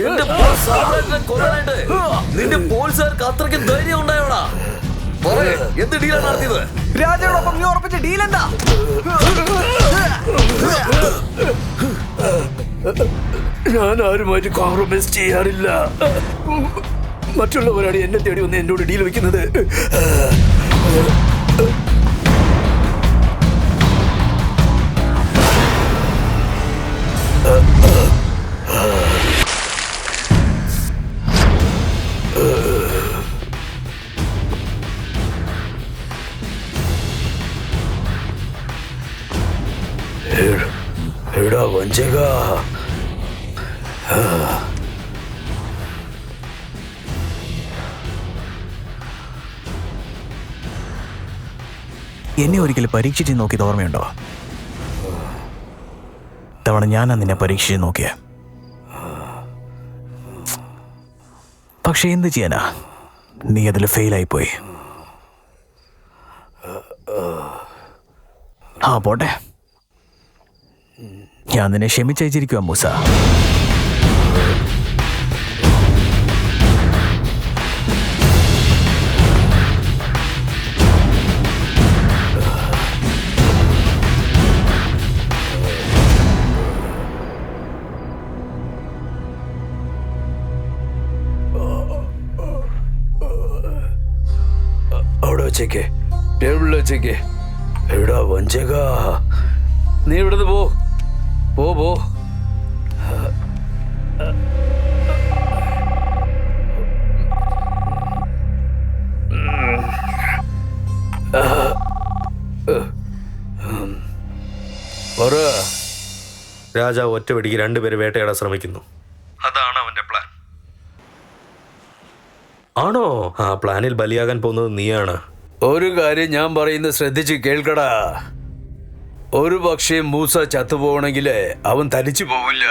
എന്റെ കൊല്ലാനായിട്ട് നിന്റെ പോലീസുകാർക്ക് അത്രയ്ക്ക് ധൈര്യം ഉണ്ടായോടാ? എന്ത് ഡീലാണ് നടത്തിയത്? രാജയോടൊപ്പം നീ ഉറപ്പിച്ച ഡീൽ എന്താ? ഞാൻ ആരുമായിട്ട് കോംപ്രമൈസ് ചെയ്യാറില്ല. മറ്റുള്ളവരാണ് എന്നെ തേടി വന്ന് എന്നോട് ഡീൽ വെക്കുന്നത്. എടാ വഞ്ചക, എന്നെ ഒരിക്കലും പരീക്ഷിച്ച് നോക്കിയത് ഓർമ്മയുണ്ടോ? തവണ ഞാനാ നിന്നെ പരീക്ഷിച്ച് നോക്കിയ. പക്ഷെ എന്ത് ചെയ്യാനാ, നീ അതിൽ ഫെയിലായിപ്പോയി. ആ പോട്ടെ, ഞാൻ നിന്നെ ക്ഷമിച്ചയച്ചിരിക്കുക മൂസ. അവിടെ വെച്ചേക്ക്, ടേബിളിൽ വെച്ചേക്ക്. എടാ വഞ്ചക, നീ ഇവിടുന്ന് പോ. രാജാവ് ഒറ്റ വെടിക്ക് രണ്ടുപേരെ വേട്ടയാടാൻ ശ്രമിക്കുന്നു. അതാണ് അവന്റെ പ്ലാൻ. ആണോ? ആ പ്ലാനിൽ ബലിയാകാൻ പോകുന്നത് നീയാണ്. ഒരു കാര്യം ഞാൻ പറയുന്നത് ശ്രദ്ധിച്ച് കേൾക്കടാ. ഒരു പക്ഷേ മൂസ ചത്തുപോകണമെങ്കിൽ അവൻ തനിച്ചു പോവില്ല.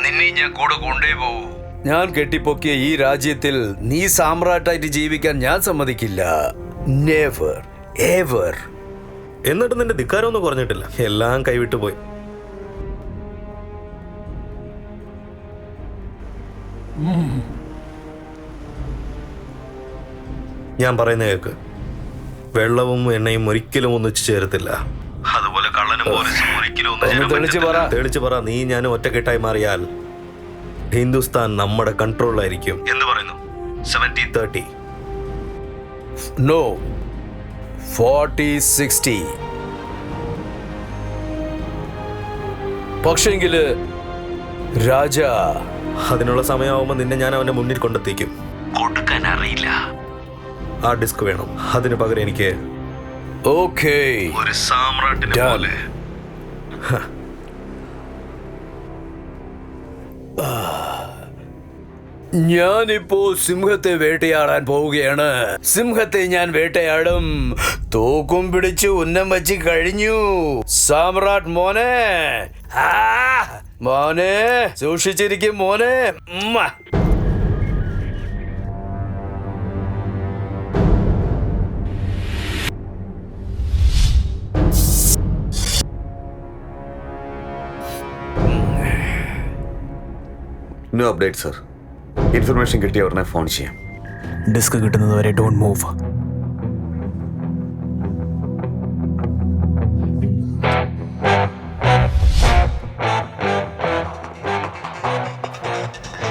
നിന്നെ ഞാൻ കൂടെ കൊണ്ടേ പോവൂ. ഞാൻ കെട്ടിപ്പൊക്കിയ ഈ രാജ്യത്തിൽ നീ സാമ്രാട്ടായിട്ട് ജീവിക്കാൻ ഞാൻ സമ്മതിക്കില്ല. Never ever. എന്നിട്ട് നിന്റെ ധിക്കാരമൊന്നും കുറഞ്ഞിട്ടില്ല, എല്ലാം കൈവിട്ടു പോയി. ഞാൻ പറയുന്ന കേക്ക്, വെള്ളവും എണ്ണയും ഒരിക്കലും ഒന്നിച്ചു ചേരത്തില്ല. അതുപോലെ കള്ളനും പോലീസും ഒരിക്കലും തെളിച്ചു പറ. നീ ഞാനും ഒറ്റക്കെട്ടായി മാറിയാൽ ഹിന്ദുസ്ഥാൻ നമ്മുടെ കൺട്രോളിലായിരിക്കും. എന്ന് പറയുന്നു 70-30. നോ, 40-60. പക്ഷെങ്കില് രാജ, അതിനുള്ള സമയമാവുമ്പോൾ നിന്നെ ഞാൻ അവന്റെ മുന്നിൽ കൊണ്ടെത്തിക്കും. കൊടുക്കാൻ അറിയില്ല. ആ ഡിസ്ക് വേണം. അതിനു പകരം എനിക്ക് ഓക്കേ, ഒരു സാമ്രാട്ടിനെ പോലെ. ഞാനിപ്പോ സിംഹത്തെ വേട്ടയാടാൻ പോവുകയാണ്. സിംഹത്തെ ഞാൻ വേട്ടയാടും. തോക്കും പിടിച്ച് ഉന്നം വച്ച് കഴിഞ്ഞു. സാമ്രാട്ട് മോനെ, മോനെ സൂക്ഷിച്ചിരിക്കും മോനെ. No update sir. ഇൻഫർമേഷൻ കിട്ടിയ ഉടനെ ഫോൺ ചെയ്യാം. ഡിസ്ക് കിട്ടുന്നത് വരെ ഡോണ്ട് മൂവ്.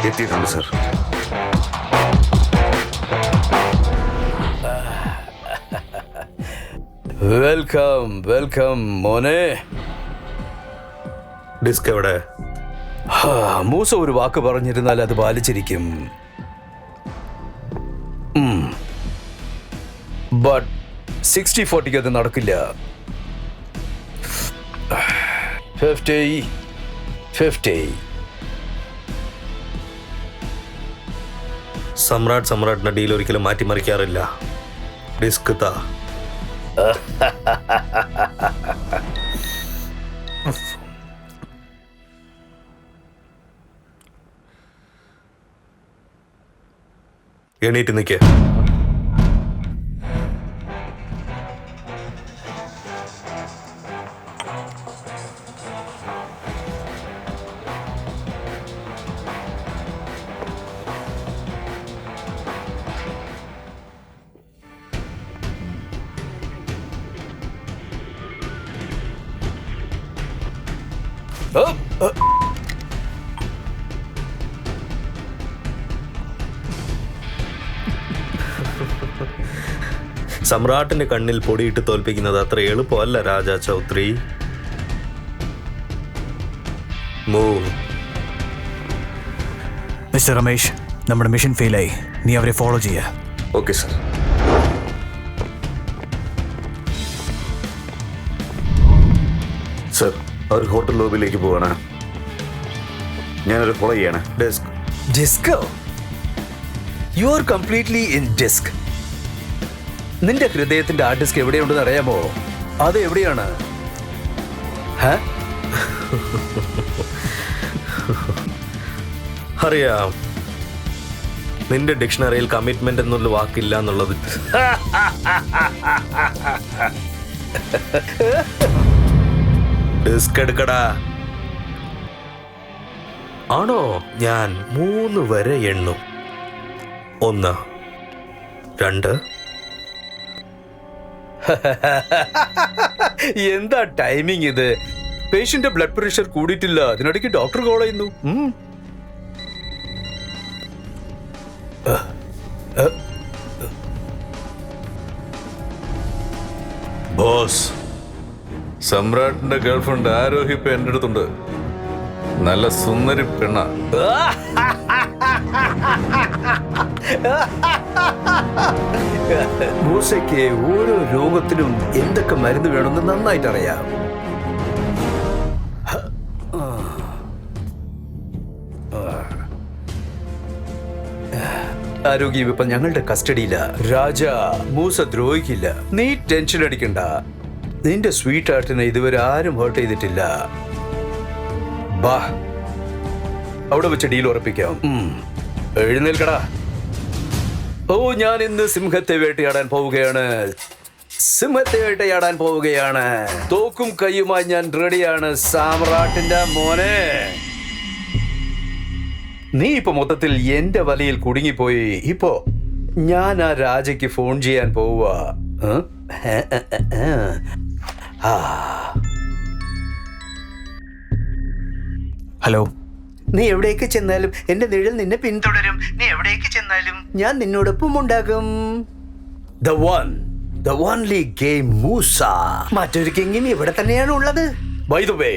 എത്തിയിട്ടുണ്ട് സർ. വെൽക്കം വെൽക്കം മോനെ. ഡിസ്ക് എവിടെ? മൂസ ഒരു വാക്ക് പറഞ്ഞിരുന്നാൽ അത് പാലിച്ചിരിക്കും. ബട്ട് 60-40 അത് നടക്കില്ല. 50-50. സമ്രാട്ടിന്റെ ഡീൽ ഒരിക്കലും മാറ്റിമറിക്കാറില്ല. ഡിസ്ക് താ. എണീറ്റ് നിൽക്കേ. സമ്രാട്ടിന്റെ കണ്ണിൽ പൊടിയിട്ട് തോൽപ്പിക്കുന്നത് അത്ര എളുപ്പമല്ല രാജാ ചൗത്രി. മൂവ്. മിസ്റ്റർ രമേശ്, നമ്മുടെ മിഷൻ ഫെയിലായി. നീ അവരെ ഫോളോ ചെയ്യുക. Okay sir. സർ, അവർ ഹോട്ടൽ ലോബിയിലേക്ക് പോവാണ്. ഞാനൊരു ഫോളോ ചെയ്യാണ്. Desk. Disco? You are completely in disk. നിന്റെ ഹൃദയത്തിന്റെ ആ ഡിസ്ക് എവിടെയുണ്ടെന്ന് അറിയാമോ? അത് എവിടെയാണ്? അറിയാം. നിന്റെ ഡിക്ഷണറിയിൽ കമ്മിറ്റ്മെന്റ് എന്നുള്ള വാക്കില്ല എന്നുള്ളത്. ഡിസ്ക് എടുക്കടാ. ആണോ? ഞാൻ 3 വരെ എണ്ണും. 1, 2. എന്താ ടൈമിങ് ഇത്? പേഷ്യന്റ് ബ്ലഡ് പ്രഷർ കൂടിയിട്ടില്ല, അതിനിടയ്ക്ക് ഡോക്ടർ കോൾ ചെയ്യുന്നു. ബോസ്, സമ്രാട്ടിന്റെ ഗേൾഫ്രണ്ട് ആരോഹി ഇപ്പൊ എന്റെ അടുത്തുണ്ട്. നല്ല സുന്ദരി പെണ്ണ. മൂസയ്ക്ക് ഓരോ രോഗത്തിനും എന്തൊക്കെ മരുന്ന് വേണമെന്ന് നന്നായിട്ട് അറിയാം. ആരോഗ്യം ഇപ്പൊ ഞങ്ങളുടെ കസ്റ്റഡിയില. രാജ, മൂസ ദ്രോഹിക്കില്ല. നീ ടെൻഷൻ അടിക്കണ്ട. നിന്റെ സ്വീറ്റ് ഹാർട്ടിനെ ഇതുവരെ ആരും ഹേർട്ട് ചെയ്തിട്ടില്ല. ബാ, അവിടെ വെച്ച് ഡീൽ ഉറപ്പിക്കാം. എഴുന്നേൽക്കടാ. ഓ, ഞാൻ ഇന്ന് സിംഹത്തെ വേട്ടയാടാൻ പോവുകയാണ്. സിംഹത്തെ വേട്ടയാടാൻ പോവുകയാണ്. തോക്കും കയ്യുമായി ഞാൻ റെഡിയാണ്, സാമ്രാട്ടിന്റെ മോനെ. നീ ഇപ്പൊ മൊത്തത്തിൽ എന്റെ വലയിൽ കുടുങ്ങിപ്പോയി. ഇപ്പോ ഞാൻ ആ രാജയ്ക്ക് ഫോൺ ചെയ്യാൻ പോവുക. ഹലോ. നീ എവിടേക്ക് ചെന്നാലും എന്റെ നിഴൽ നിന്നെ പിന്തുടരും. നീ എവിടേക്ക് ചെന്നാലും ഞാൻ നിന്നോടൊപ്പം ഉണ്ടാകും. The only game Musa. മറ്റൊരു കിങ്ങിന് ഇവിടെ തന്നെയാണ് ഉള്ളത്. By the way,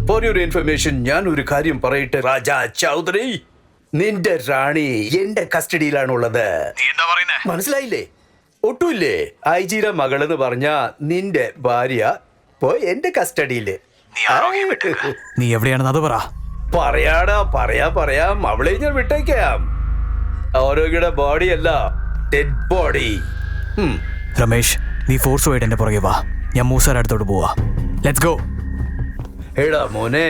for your information, ഞാൻ ഒരു കാര്യം പറയട്ടെ രാജാ ചൗധരി. നിന്റെ റാണി എന്റെ കസ്റ്റഡിയിലാണുള്ളത്. മനസ്സിലായില്ലേ? ഒട്ടുമില്ലേ? ഐജിയുടെ മകളെന്ന് പറഞ്ഞ നിന്റെ ഭാര്യ ഇപ്പോ എന്റെ കസ്റ്റഡിയില്. നീ എവിടെയാണെന്ന് അത് പറ. പറയാം. അവളെ ഞാൻ വിട്ടേക്കാം. ആരോഗ്യയുടെ ബോഡി അല്ല, ഡെഡ് ബോഡി. രമേശ്, നീ ഫോഴ്സുമായിട്ട് എന്റെ പുറകെ വാ. ഞാൻ മൂസാരുടെ അടുത്തോട്ട് പോവാ. Let's go. എടാ മോനെ,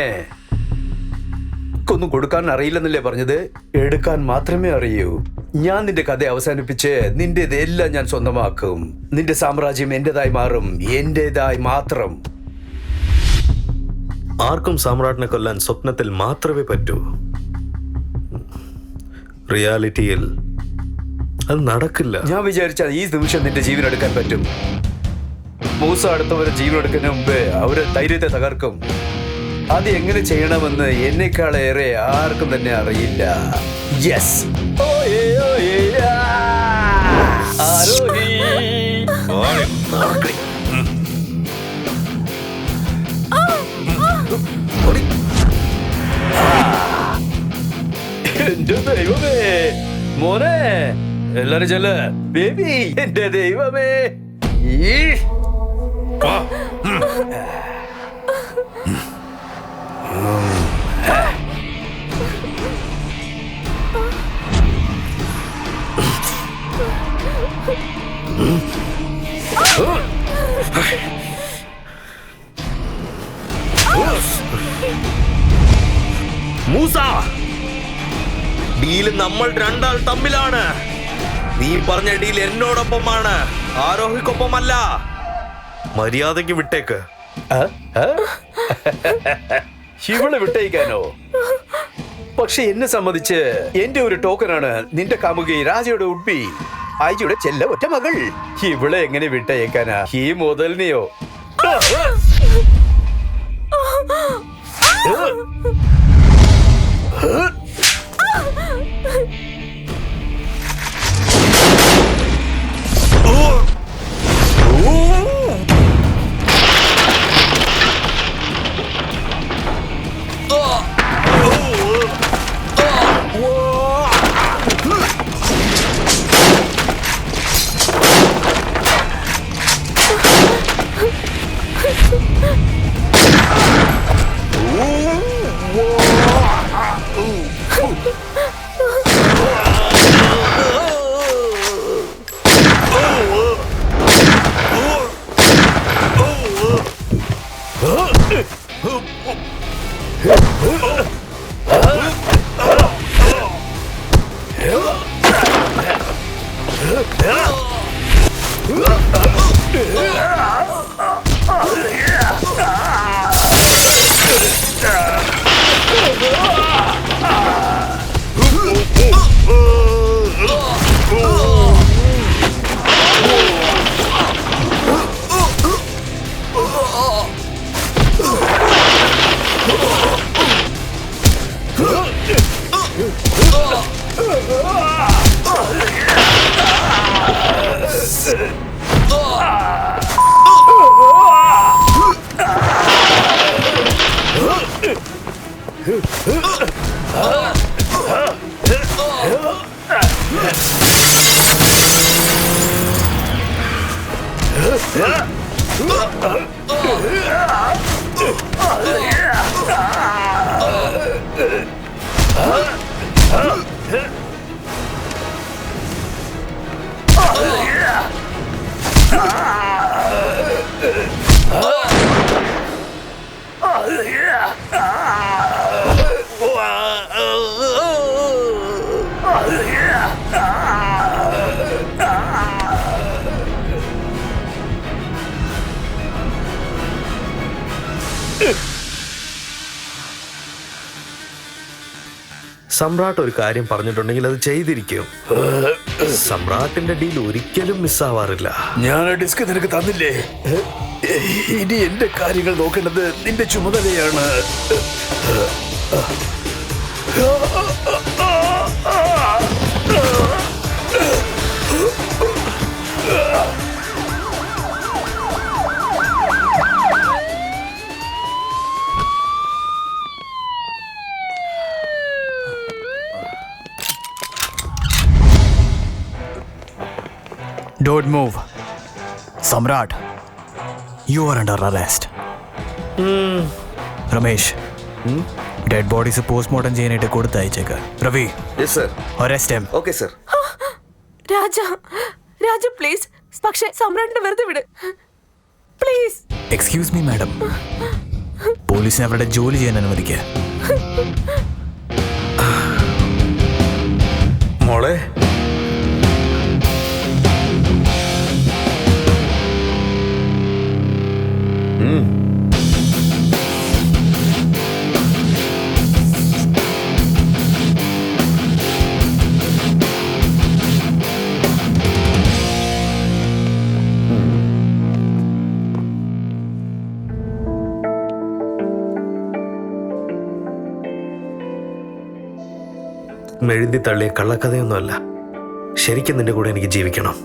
ഒന്നും കൊടുക്കാൻ അറിയില്ലെന്നല്ലേ പറഞ്ഞത്? എടുക്കാൻ മാത്രമേ അറിയൂ. ഞാൻ നിന്റെ കഥ അവസാനിപ്പിച്ച് നിന്റേതെല്ലാം ഞാൻ സ്വന്തമാക്കും. നിന്റെ സാമ്രാജ്യം എന്റേതായി മാറും, എന്റേതായി മാത്രം. ആർക്കും സമ്രാട്ടിനെ കൊല്ലാൻ സ്വപ്നത്തിൽ മാത്രമേ പറ്റൂ. റിയാലിറ്റിയിൽ അത് നടക്കില്ല. ഞാൻ വിചാരിച്ചാൽ ഈ നിമിഷം നിന്റെ ജീവൻ എടുക്കാൻ പറ്റും. മൂസ അടുത്തവരെ ജീവൻ എടുക്കുന്നതിന് മുമ്പ് അവരെ ധൈര്യത്തെ തകർക്കും. അത് എങ്ങനെ ചെയ്യണമെന്ന് എന്നെക്കാളേറെ ആർക്കും തന്നെ അറിയില്ല. യെസ്. ആരോഹി. എന്റെ ദൈവമേ മോനെ, എല്ലാരും ചെല്ല്. ബേബി, എന്റെ ദൈവമേ. മൂസ, ഡീല് നമ്മൾ രണ്ടാൾ തമ്മിലാണ്. നീ പറഞ്ഞ ഡീൽ എന്നോടൊപ്പമാണ്, ആരോഹിക്കൊപ്പമല്ല. മര്യാദയ്ക്ക് വിട്ടേക്ക്. ഇവളെ വിട്ടയക്കാനോ? പക്ഷെ എന്നെ സംബന്ധിച്ച് എന്റെ ഒരു ടോക്കനാണ് നിന്റെ കാമുകി രാജയുടെ ഉഡ്ബി, ആയിയുടെ ചെല്ല ഒറ്റ മകൾ. ഇവളെ എങ്ങനെ വിട്ടയക്കാനാ? ഈ മുതലിനെയോ? സമ്രാട്ട് ഒരു കാര്യം പറഞ്ഞിട്ടുണ്ടെങ്കിൽ അത് ചെയ്തിരിക്കും. സമ്രാട്ടിന്റെ ഡീൽ ഒരിക്കലും മിസ്സാവാറില്ല. ഞാൻ ആ ഡിസ്ക് നിനക്ക് തന്നില്ലേ? ഇനി എന്റെ കാര്യങ്ങൾ നോക്കേണ്ടത് നിന്റെ ചുമതലയാണ്. Don't move. Samrat, you are under arrest. Ramesh, dead bodies postmortem ചെയ്യാനായിട്ട് കൊടുത്തയച്ചേക്ക്. Ravi, yes sir. Arrest him. Okay sir. Raja please, പക്ഷേ സമ്രാട്ടിനെ വെറുതെ വിട് പ്ലീസ്. എക്സ്ക്യൂസ് മീ മാഡം, പോലീസിനെ അവരുടെ ജോലി ചെയ്യാൻ അനുവദിക്കുക. മോളെ, എഴുതി തള്ളിയ കള്ളക്കഥയൊന്നുമല്ല. ശരിക്കും നിന്റെ കൂടെ എനിക്ക് ജീവിക്കണം.